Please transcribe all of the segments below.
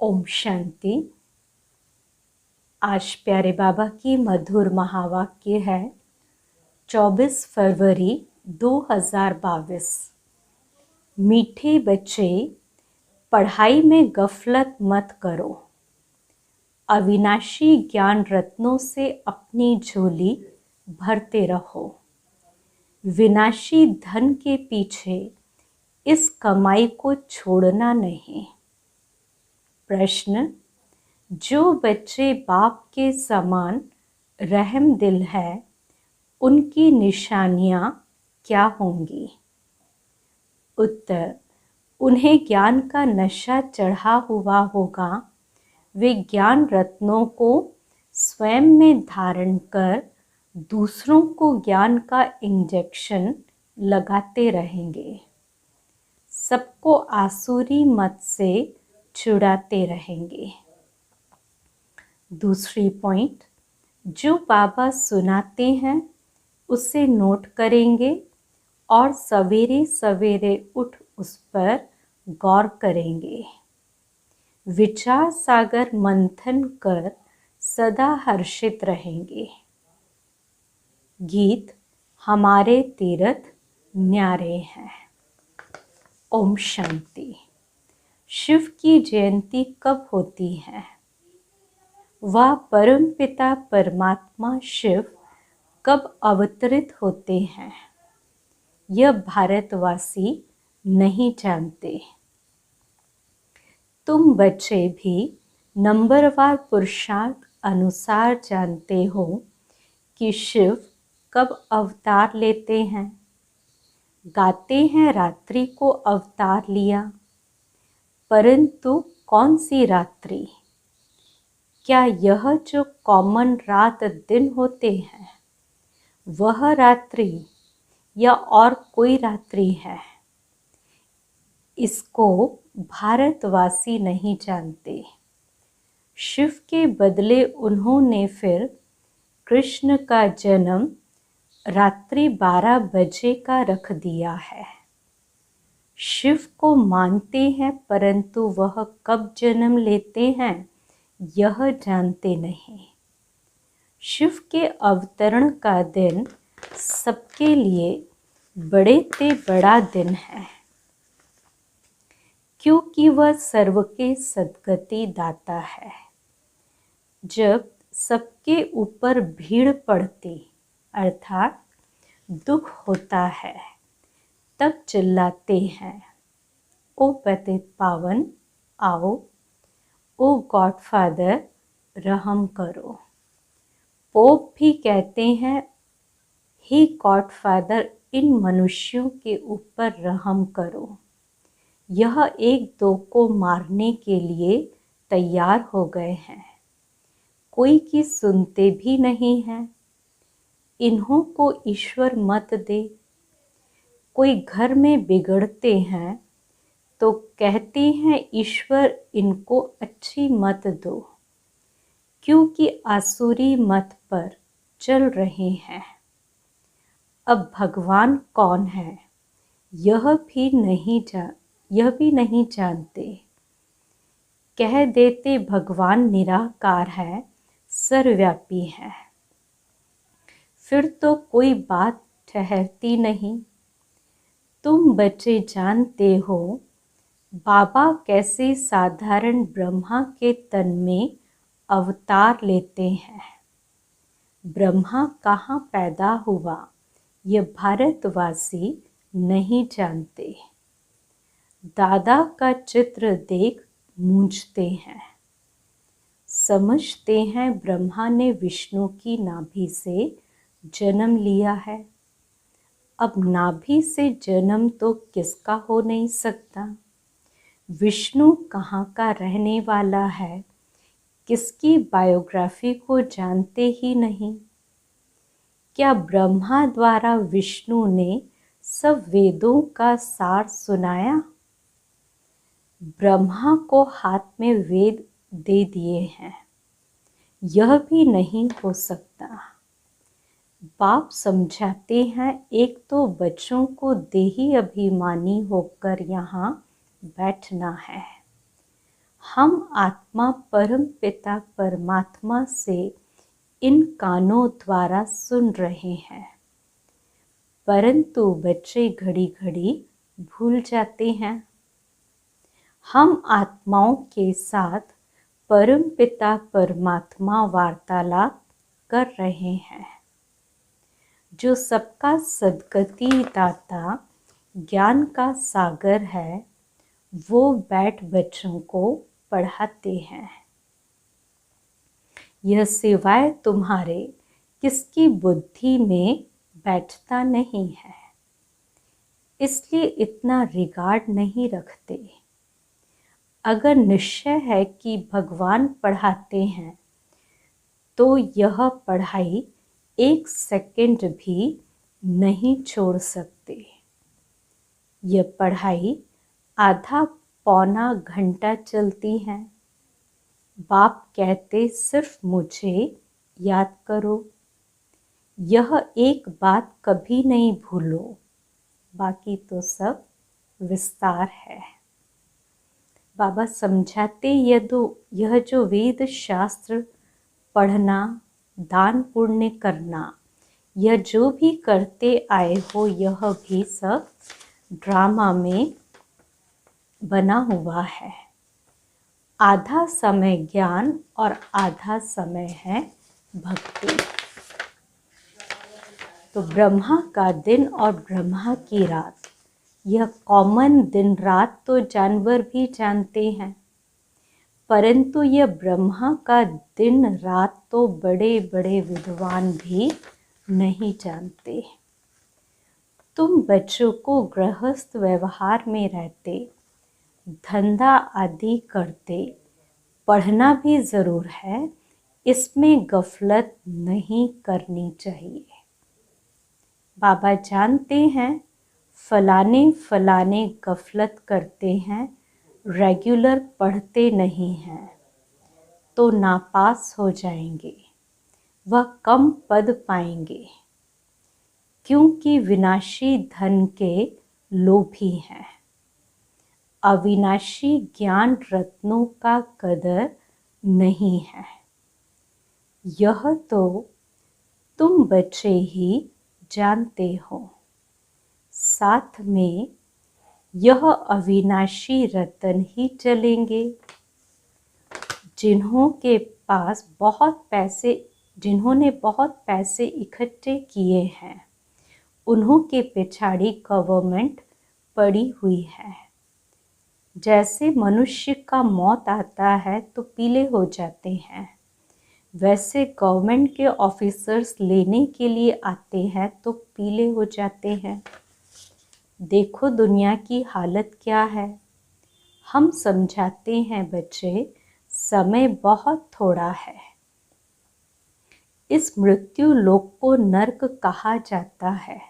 ओम शांति। आज प्यारे बाबा की मधुर महावाक्य है 24 फरवरी 2022। मीठे बच्चे, पढ़ाई में गफलत मत करो। अविनाशी ज्ञान रत्नों से अपनी झोली भरते रहो। विनाशी धन के पीछे इस कमाई को छोड़ना नहीं। प्रश्न: जो बच्चे बाप के समान रहम दिल है, उनकी निशानियां क्या होंगी? उत्तर: उन्हें ज्ञान का नशा चढ़ा हुआ होगा। वे ज्ञान रत्नों को स्वयं में धारण कर दूसरों को ज्ञान का इंजेक्शन लगाते रहेंगे। सबको आसुरी मत से छुड़ाते रहेंगे। दूसरी पॉइंट, जो बाबा सुनाते हैं उसे नोट करेंगे और सवेरे सवेरे उठ उस पर गौर करेंगे। विचार सागर मंथन कर सदा हर्षित रहेंगे। गीत: हमारे तीर्थ न्यारे हैं। ओम शांति। शिव की जयंती कब होती है? वह परमपिता परमात्मा शिव कब अवतरित होते हैं, यह भारतवासी नहीं जानते। तुम बच्चे भी नंबरवार पुरुषार्थ अनुसार जानते हो कि शिव कब अवतार लेते हैं। गाते हैं रात्रि को अवतार लिया, परंतु कौन सी रात्रि? क्या यह जो कॉमन रात दिन होते हैं वह रात्रि या और कोई रात्रि है? इसको भारतवासी नहीं जानते। शिव के बदले उन्होंने फिर कृष्ण का जन्म रात्रि 12 बजे का रख दिया है। शिव को मानते हैं, परंतु वह कब जन्म लेते हैं यह जानते नहीं। शिव के अवतरण का दिन सबके लिए बड़े से बड़ा दिन है, क्योंकि वह सर्व के सद्गति दाता है। जब सबके ऊपर भीड़ पड़ती अर्थात दुख होता है, तब चिल्लाते हैं, ओ पतित पावन आओ, ओ गॉडफादर रहम करो। पोप भी कहते हैं, हे गॉडफादर इन मनुष्यों के ऊपर रहम करो। यह एक दो को मारने के लिए तैयार हो गए हैं, कोई की सुनते भी नहीं हैं। इन्हों को ईश्वर मत दे। कोई घर में बिगड़ते हैं तो कहते हैं ईश्वर इनको अच्छी मत दो, क्योंकि आसुरी मत पर चल रहे हैं। अब भगवान कौन है यह भी नहीं जानते। कह देते भगवान निराकार है, सर्वव्यापी है, फिर तो कोई बात ठहरती नहीं। तुम बच्चे जानते हो बाबा कैसे साधारण ब्रह्मा के तन में अवतार लेते हैं। ब्रह्मा कहाँ पैदा हुआ यह भारतवासी नहीं जानते। दादा का चित्र देख मूंझते हैं। समझते हैं ब्रह्मा ने विष्णु की नाभि से जन्म लिया है। अब नाभि से जन्म तो किसका हो नहीं सकता। विष्णु कहाँ का रहने वाला है, किसकी बायोग्राफी को जानते ही नहीं। क्या ब्रह्मा द्वारा विष्णु ने सब वेदों का सार सुनाया? ब्रह्मा को हाथ में वेद दे दिए हैं, यह भी नहीं हो सकता। बाप समझाते हैं, एक तो बच्चों को देही अभिमानी होकर यहाँ बैठना है। हम आत्मा परम पिता परमात्मा से इन कानों द्वारा सुन रहे हैं, परंतु बच्चे घड़ी घड़ी भूल जाते हैं। हम आत्माओं के साथ परम पिता परमात्मा वार्तालाप कर रहे हैं। जो सबका सद्गति दाता ज्ञान का सागर है, वो बैठ बच्चों को पढ़ाते हैं। यह सिवाय तुम्हारे किसकी बुद्धि में बैठता नहीं है, इसलिए इतना रिगार्ड नहीं रखते। अगर निश्चय है कि भगवान पढ़ाते हैं तो यह पढ़ाई 1 सेकंड भी नहीं छोड़ सकते। यह पढ़ाई आधा पौना घंटा चलती है। बाप कहते सिर्फ मुझे याद करो, यह एक बात कभी नहीं भूलो, बाकी तो सब विस्तार है। बाबा समझाते यह जो वेद शास्त्र पढ़ना, दान पुण्य करना, यह जो भी करते आए हो, यह भी सब ड्रामा में बना हुआ है। आधा समय ज्ञान और आधा समय है भक्ति। तो ब्रह्मा का दिन और ब्रह्मा की रात, यह कॉमन दिन रात तो जानवर भी जानते हैं, परंतु यह ब्रह्मा का दिन रात तो बड़े बड़े विद्वान भी नहीं जानते। तुम बच्चों को गृहस्थ व्यवहार में रहते, धंधा आदि करते, पढ़ना भी ज़रूर है, इसमें गफलत नहीं करनी चाहिए। बाबा जानते हैं फलाने फलाने गफलत करते हैं, रेगुलर पढ़ते नहीं हैं, तो नापास हो जाएंगे, वह कम पद पाएंगे, क्योंकि विनाशी धन के लोभी हैं। अविनाशी ज्ञान रत्नों का कदर नहीं है। यह तो तुम बच्चे ही जानते हो। साथ में यह अविनाशी रतन ही चलेंगे। जिन्होंने बहुत पैसे इकट्ठे किए हैं, उन्हों के पिछाड़ी गवर्नमेंट पड़ी हुई है। जैसे मनुष्य का मौत आता है तो पीले हो जाते हैं, वैसे गवर्नमेंट के ऑफिसर्स लेने के लिए आते हैं तो पीले हो जाते हैं। देखो दुनिया की हालत क्या है। हम समझाते हैं बच्चे, समय बहुत थोड़ा है। इस मृत्यु लोक को नर्क कहा जाता है।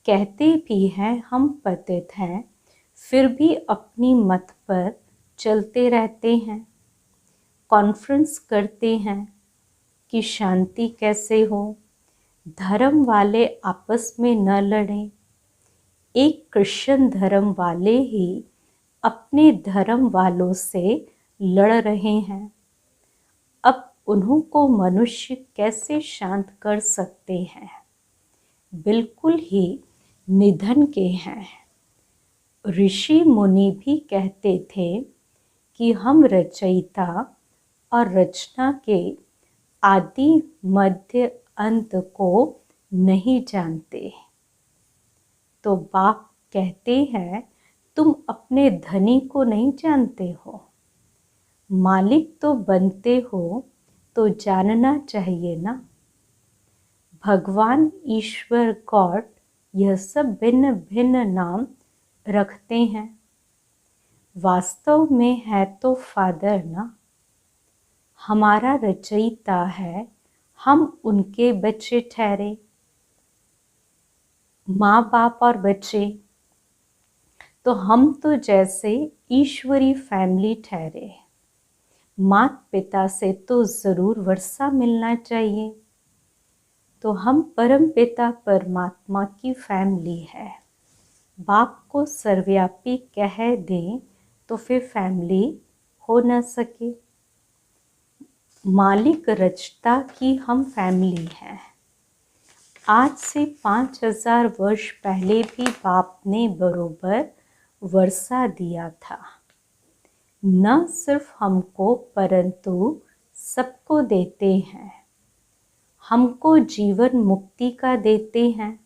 कहते भी हैं हम पतित हैं, फिर भी अपनी मत पर चलते रहते हैं। कॉन्फ्रेंस करते हैं कि शांति कैसे हो, धर्म वाले आपस में न लड़ें। एक क्रिश्चियन धर्म वाले ही अपने धर्म वालों से लड़ रहे हैं। अब उन्हों को मनुष्य कैसे शांत कर सकते हैं, बिल्कुल ही निधन के हैं। ऋषि मुनि भी कहते थे कि हम रचयिता और रचना के आदि मध्य अंत को नहीं जानते। तो बाप कहते हैं तुम अपने धनी को नहीं जानते हो, मालिक तो बनते हो तो जानना चाहिए ना। भगवान, ईश्वर, गॉड, यह सब भिन्न भिन्न नाम रखते हैं, वास्तव में है तो फादर ना। हमारा रचयिता है, हम उनके बच्चे ठहरे। माँ बाप और बच्चे, तो हम तो जैसे ईश्वरी फैमिली ठहरे। माता पिता से तो ज़रूर वर्षा मिलना चाहिए। तो हम परम पिता परमात्मा की फैमिली है। बाप को सर्वव्यापी कह दें तो फिर फैमिली हो न सके। मालिक रचता की हम फैमिली हैं। आज से 5000 वर्ष पहले भी बाप ने बरोबर वर्षा दिया था। न सिर्फ हमको परंतु सबको देते हैं। हमको जीवन मुक्ति का देते हैं,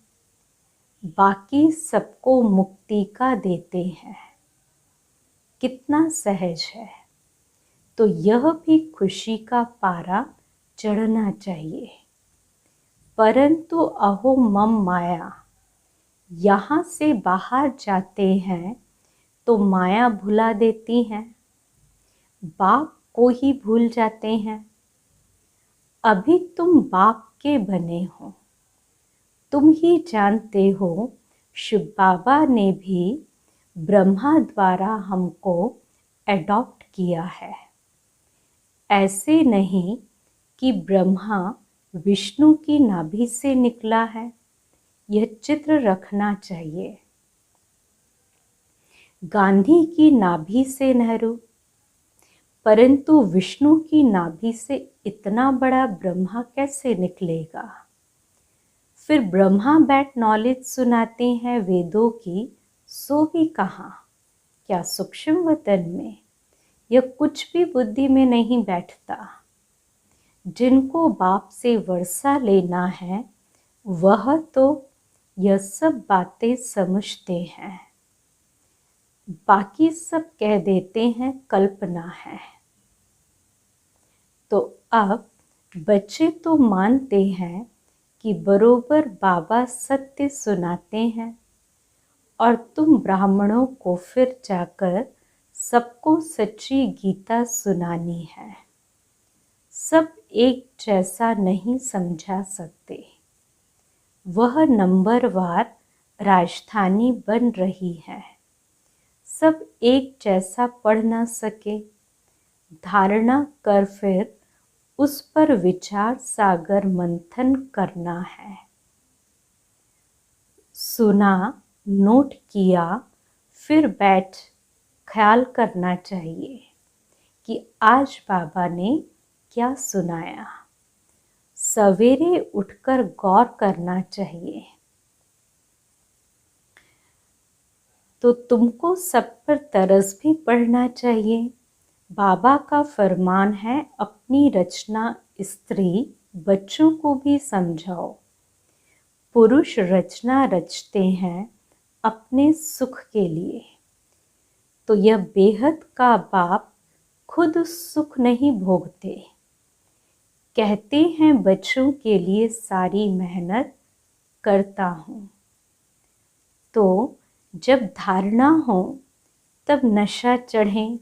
बाकी सबको मुक्ति का देते हैं। कितना सहज है। तो यह भी खुशी का पारा चढ़ना चाहिए। परंतु अहो मम माया, यहाँ से बाहर जाते हैं तो माया भुला देती हैं, बाप को ही भूल जाते हैं। अभी तुम बाप के बने हो, तुम ही जानते हो शिव बाबा ने भी ब्रह्मा द्वारा हमको एडॉप्ट किया है। ऐसे नहीं कि ब्रह्मा विष्णु की नाभि से निकला है। यह चित्र रखना चाहिए। गांधी की नाभि से नेहरू, परंतु विष्णु की नाभि से इतना बड़ा ब्रह्मा कैसे निकलेगा। फिर ब्रह्मा बैठ नॉलेज सुनाते हैं वेदों की, सो भी कहाँ, क्या सूक्ष्म वतन में। यह कुछ भी बुद्धि में नहीं बैठता। जिनको बाप से वर्षा लेना है वह तो यह सब बातें समझते हैं, बाकी सब कह देते हैं कल्पना है। तो अब बच्चे तो मानते हैं कि बरोबर बाबा सत्य सुनाते हैं, और तुम ब्राह्मणों को फिर जाकर सबको सच्ची गीता सुनानी है। सब एक जैसा नहीं समझा सकते। वह नंबरवार राजधानी बन रही है। सब एक जैसा पढ़ न सके। धारणा कर फिर उस पर विचार सागर मंथन करना है। सुना, नोट किया, फिर बैठ ख्याल करना चाहिए कि आज बाबा ने क्या सुनाया। सवेरे उठकर गौर करना चाहिए। तो तुमको सब पर तरस भी पढ़ना चाहिए। बाबा का फरमान है, अपनी रचना स्त्री बच्चों को भी समझाओ। पुरुष रचना रचते हैं अपने सुख के लिए, तो यह बेहद का बाप खुद सुख नहीं भोगते। कहते हैं बच्चों के लिए सारी मेहनत करता हूँ। तो जब धारणा हो तब नशा चढ़े,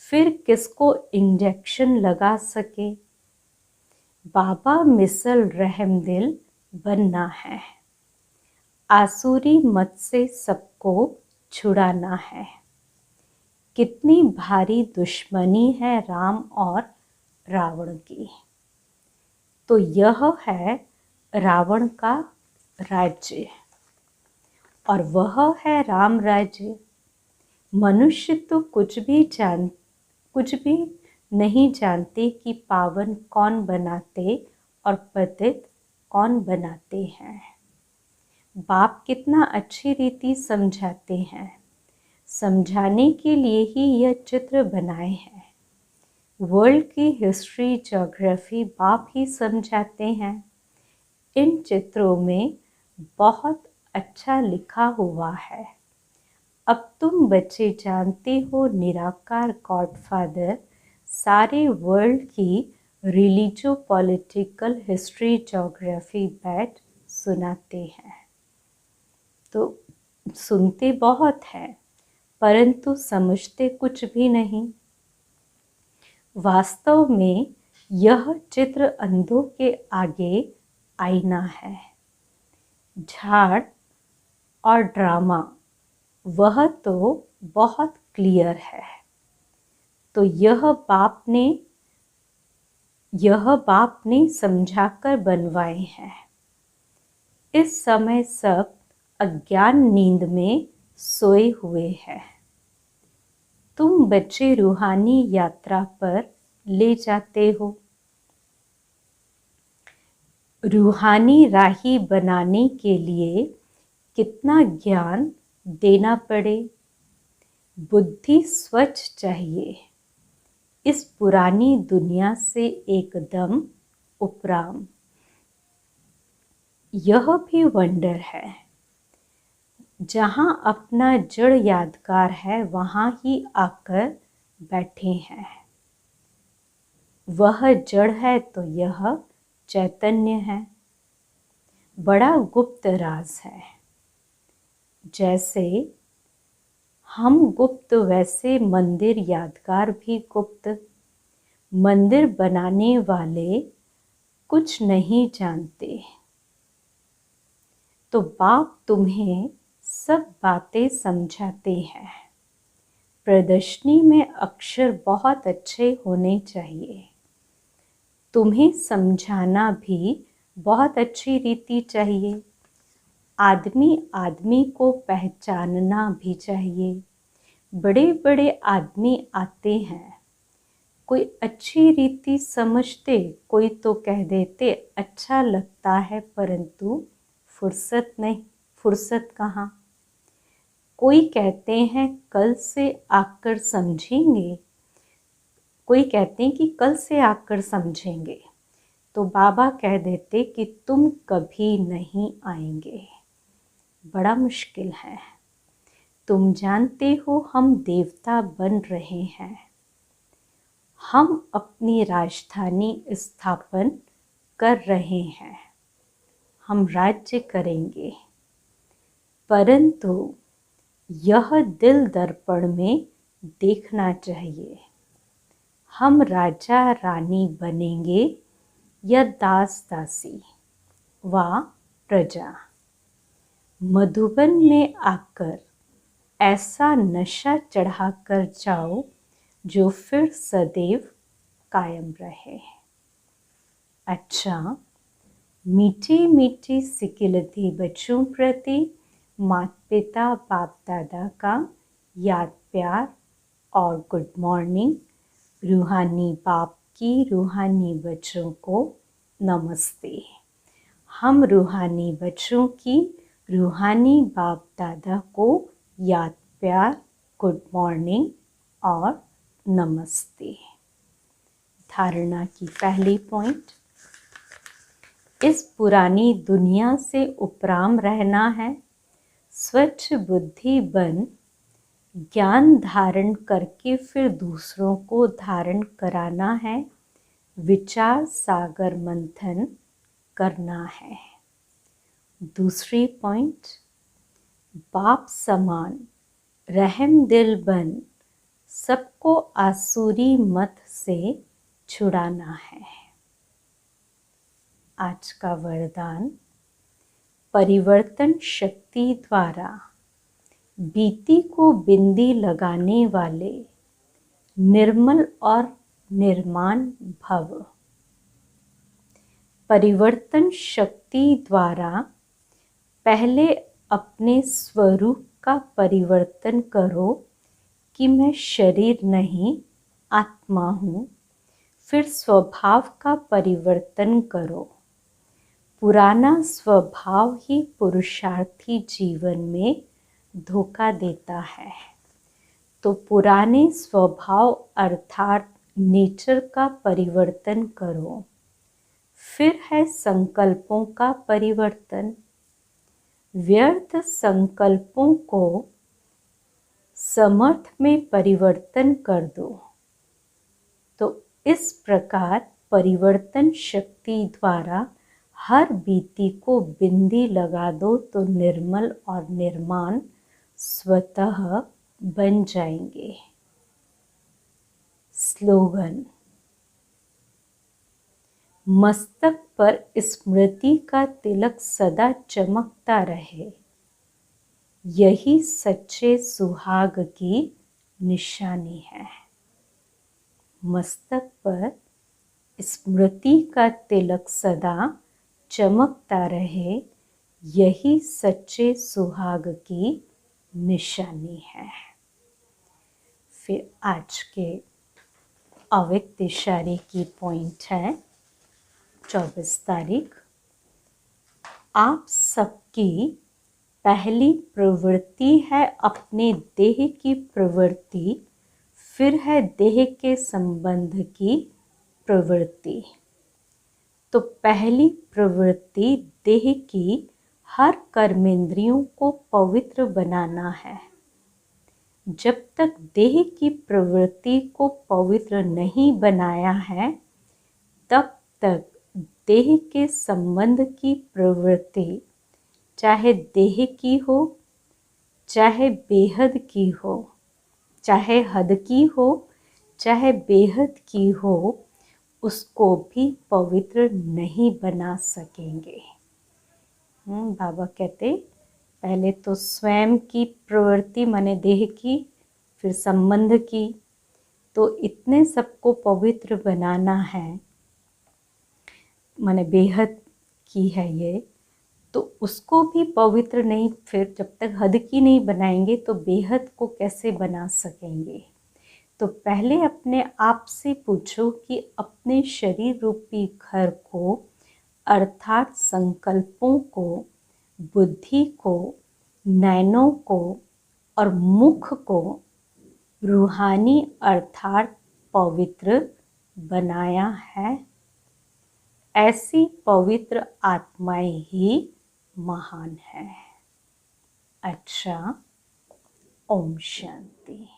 फिर किसको इंजेक्शन लगा सके। बाबा मिसल रहमदिल बनना है। आसुरी मत से सबको छुड़ाना है। कितनी भारी दुश्मनी है राम और रावण की। तो यह है रावण का राज्य और वह है राम राज्य। मनुष्य तो कुछ भी नहीं जानते कि पावन कौन बनाते और पतित कौन बनाते हैं। बाप कितना अच्छी रीति समझाते हैं। समझाने के लिए ही यह चित्र बनाए हैं। वर्ल्ड की हिस्ट्री, ज्योग्राफी बाप ही समझाते हैं। इन चित्रों में बहुत अच्छा लिखा हुआ है। अब तुम बच्चे जानते हो निराकार गॉडफादर सारे वर्ल्ड की रिलीजियो पॉलिटिकल हिस्ट्री ज्योग्राफी बैठ सुनाते हैं। तो सुनते बहुत हैं परंतु समझते कुछ भी नहीं। वास्तव में यह चित्र अंधों के आगे आईना है। झाड़ और ड्रामा वह तो बहुत क्लियर है। तो यह बाप ने समझाकर बनवाए हैं। इस समय सब अज्ञान नींद में सोए हुए हैं। तुम बच्चे रूहानी यात्रा पर ले जाते हो। रूहानी राही बनाने के लिए कितना ज्ञान देना पड़े, बुद्धि स्वच्छ चाहिए, इस पुरानी दुनिया से एकदम उपराम। यह भी वंडर है, जहाँ अपना जड़ यादगार है वहाँ ही आकर बैठे हैं। वह जड़ है तो यह चैतन्य है। बड़ा गुप्त राज है। जैसे हम गुप्त वैसे मंदिर यादगार भी गुप्त। मंदिर बनाने वाले कुछ नहीं जानते, तो बाप तुम्हें सब बातें समझाते हैं। प्रदर्शनी में अक्षर बहुत अच्छे होने चाहिए। तुम्हें समझाना भी बहुत अच्छी रीति चाहिए। आदमी आदमी को पहचानना भी चाहिए। बड़े बड़े आदमी आते हैं, कोई अच्छी रीति समझते, कोई तो कह देते अच्छा लगता है, परंतु फुर्सत नहीं। फुर्सत कहाँ? कोई कहते हैं कल से आकर समझेंगे, कोई कहते हैं कि कल से आकर समझेंगे, तो बाबा कह देते कि तुम कभी नहीं आएंगे। बड़ा मुश्किल है। तुम जानते हो हम देवता बन रहे हैं। हम अपनी राजधानी स्थापन कर रहे हैं। हम राज्य करेंगे, परंतु यह दिल दर्पण में देखना चाहिए। हम राजा रानी बनेंगे या दास दासी व प्रजा। मधुबन में आकर ऐसा नशा चढ़ा कर जाओ जो फिर सदैव कायम रहे। अच्छा, मीठी मीठी सिकिलती बच्चों प्रति माता पिता बाप दादा का याद प्यार और गुड मॉर्निंग। रूहानी बाप की रूहानी बच्चों को नमस्ते। हम रूहानी बच्चों की रूहानी बाप दादा को याद प्यार, गुड मॉर्निंग और नमस्ते। धारणा की पहली पॉइंट, इस पुरानी दुनिया से उपराम रहना है। स्वच्छ बुद्धि बन ज्ञान धारण करके फिर दूसरों को धारण कराना है। विचार सागर मंथन करना है। दूसरी पॉइंट, बाप समान रहम दिल बन सबको आसुरी मत से छुड़ाना है। आज का वरदान, परिवर्तन शक्ति द्वारा बीती को बिंदी लगाने वाले निर्मल और निर्माण भव। परिवर्तन शक्ति द्वारा पहले अपने स्वरूप का परिवर्तन करो कि मैं शरीर नहीं आत्मा हूँ। फिर स्वभाव का परिवर्तन करो। पुराना स्वभाव ही पुरुषार्थी जीवन में धोखा देता है, तो पुराने स्वभाव अर्थात नेचर का परिवर्तन करो। फिर है संकल्पों का परिवर्तन। व्यर्थ संकल्पों को समर्थ में परिवर्तन कर दो। तो इस प्रकार परिवर्तन शक्ति द्वारा हर बीती को बिंदी लगा दो तो निर्मल और निर्माण स्वतः बन जाएंगे। स्लोगन, मस्तक पर स्मृति का तिलक सदा चमकता रहे, यही सच्चे सुहाग की निशानी है। मस्तक पर स्मृति का तिलक सदा चमकता रहे, यही सच्चे सुहाग की निशानी है। फिर आज के अव्यक्त इशारे की पॉइंट है 24 तारीख। आप सबकी पहली प्रवृत्ति है अपने देह की प्रवृत्ति, फिर है देह के संबंध की प्रवृत्ति। तो पहली प्रवृत्ति देह की हर कर्मेंद्रियों को पवित्र बनाना है। जब तक देह की प्रवृत्ति को पवित्र नहीं बनाया है, तब तक देह के संबंध की प्रवृत्ति, चाहे देह की हो, चाहे बेहद की हो, चाहे हद की हो, चाहे बेहद की हो, उसको भी पवित्र नहीं बना सकेंगे। बाबा कहते पहले तो स्वयं की प्रवृत्ति माने देह की, फिर संबंध की, तो इतने सबको पवित्र बनाना है, माने बेहद की है ये, तो उसको भी पवित्र नहीं, फिर जब तक हद की नहीं बनाएंगे तो बेहद को कैसे बना सकेंगे। तो पहले अपने आप से पूछो कि अपने शरीर रूपी घर को, अर्थात संकल्पों को, बुद्धि को, नैनों को और मुख को रूहानी अर्थात पवित्र बनाया है। ऐसी पवित्र आत्माएं ही महान है। अच्छा, ओम शांति।